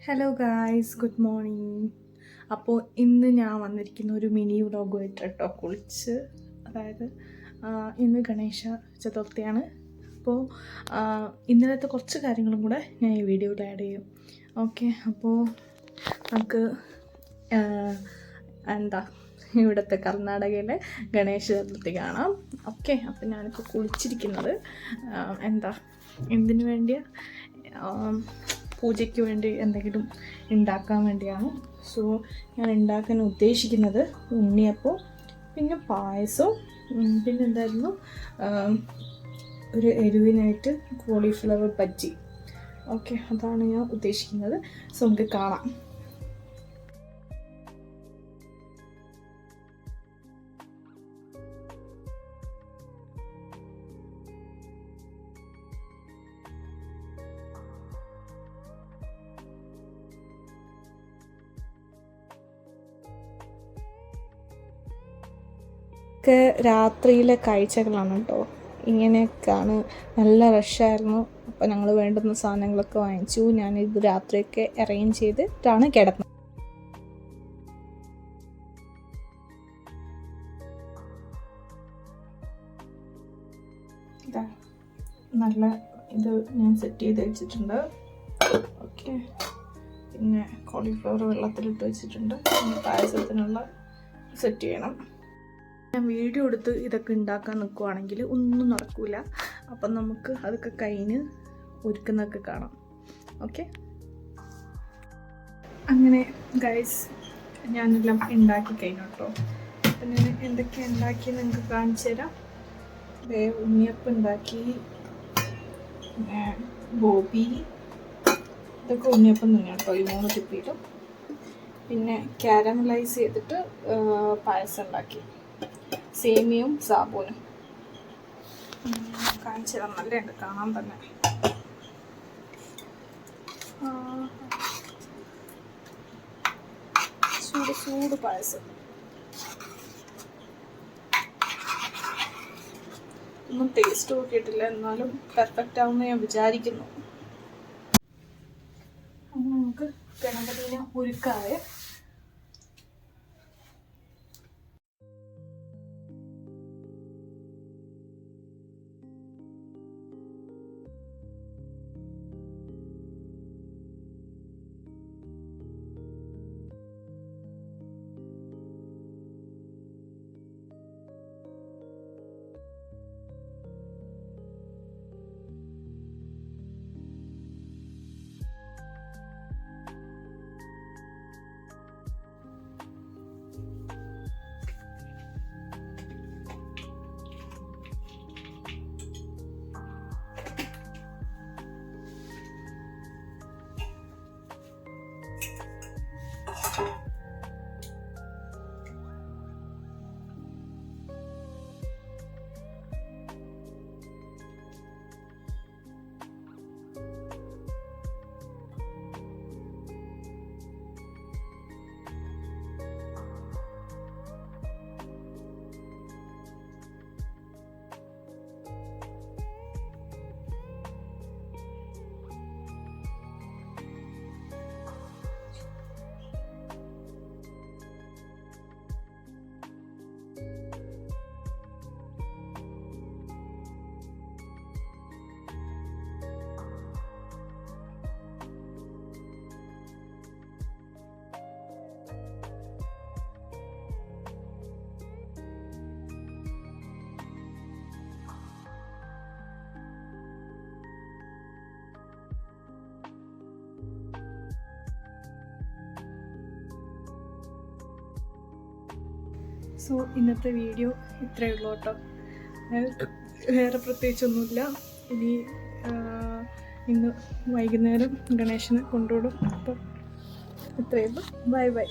Hello guys, good morning. അപ്പോൾ ഇന്ന് ഞാൻ വന്നിരിക്കുന്ന ഒരു മിനി വ്ളോഗുമായിട്ട് കേട്ടോ. കുളിച്ച്, അതായത് ഇന്ന് ഗണേശ ചതുർത്ഥിയാണ്. അപ്പോൾ ഇന്നലത്തെ കുറച്ച് കാര്യങ്ങളും കൂടെ ഞാൻ ഈ വീഡിയോയിൽ ആഡ് ചെയ്യും. ഓക്കെ, അപ്പോൾ നമുക്ക് ഇവിടുത്തെ കർണാടകയിലെ ഗണേശ ചതുർത്ഥി കാണാം. ഓക്കെ, അപ്പോൾ ഞാനിപ്പോൾ കുളിച്ചിരിക്കുന്നത് എന്തിനു വേണ്ടിയാ, പൂജയ്ക്ക് വേണ്ടി എന്തെങ്കിലും ഉണ്ടാക്കാൻ വേണ്ടിയാണ്. സോ ഞാൻ ഉണ്ടാക്കാൻ ഉദ്ദേശിക്കുന്നത് ഉണ്ണിയപ്പം, പിന്നെ പായസം, പിന്നെ എന്തായിരുന്നു ഒരു എരിവിനായിട്ട് കോളിഫ്ലവർ ബജ്ജി. ഓക്കെ, അതാണ് ഞാൻ ഉദ്ദേശിക്കുന്നത്. സോ നമുക്ക് കാണാം. രാത്രിയിലെ കാഴ്ചകളാണ് കേട്ടോ. ഇങ്ങനെയൊക്കെയാണ്. നല്ല റഷായിരുന്നു. അപ്പോൾ ഞങ്ങൾ വേണ്ടുന്ന സാധനങ്ങളൊക്കെ വാങ്ങിച്ചു. ഞാനിത് രാത്രിയൊക്കെ അറേഞ്ച് ചെയ്തിട്ടാണ് കിടന്നത്. നല്ല ഇത് ഞാൻ സെറ്റ് ചെയ്ത് വെച്ചിട്ടുണ്ട്. ഓക്കെ, പിന്നെ കോളിഫ്ലവർ വെള്ളത്തിലിട്ട് വെച്ചിട്ടുണ്ട്. പായസത്തിനുള്ള സെറ്റ് ചെയ്യണം. ഞാൻ വീഡിയോ എടുത്ത് ഇതൊക്കെ ഉണ്ടാക്കാൻ നിൽക്കുവാണെങ്കിൽ ഒന്നും നടക്കില്ല. അപ്പം നമുക്ക് അതൊക്കെ കഴിഞ്ഞ് ഒരുക്കുന്നതൊക്കെ കാണാം. ഓക്കെ, അങ്ങനെ ഗൈസ് ഞാനെല്ലാം ഉണ്ടാക്കി കഴിഞ്ഞു കേട്ടോ. അപ്പം ഞാൻ എന്തൊക്കെ ഉണ്ടാക്കി നിങ്ങൾക്ക് കാണിച്ചു തരാം. ഉണ്ണിയപ്പം ഉണ്ടാക്കി, പിന്നെ ഗോപി, ഇതൊക്കെ ഉണ്ണിയപ്പം തന്നെയാണ് കേട്ടോ, ഈ 3 ടിപ്പിയിലും. പിന്നെ കാരമലൈസ് ചെയ്തിട്ട് പായസം ഉണ്ടാക്കി, സേമിയയും സാബൂനും. കാണിച്ചു തരാം, നല്ലുണ്ട് കാണാൻ തന്നെ. ചൂട് പായസം. ഒന്നും ടേസ്റ്റ് നോക്കിയിട്ടില്ല, എന്നാലും പെർഫെക്റ്റ് ആവുമെന്ന് ഞാൻ വിചാരിക്കുന്നു. നമുക്ക് ഗണപതിനെ ഒരുക്കാവേ. സോ ഇന്നത്തെ വീഡിയോ ഇത്രയേ ഉള്ളൂ കേട്ടോ. വേറെ പ്രത്യേകിച്ചൊന്നുമില്ല. ഇനി ഇന്ന് വൈകുന്നേരം ഗണേശനെ കൊണ്ടുവിടും. അപ്പം ഇത്രയേ ഉള്ളൂ. Bye bye.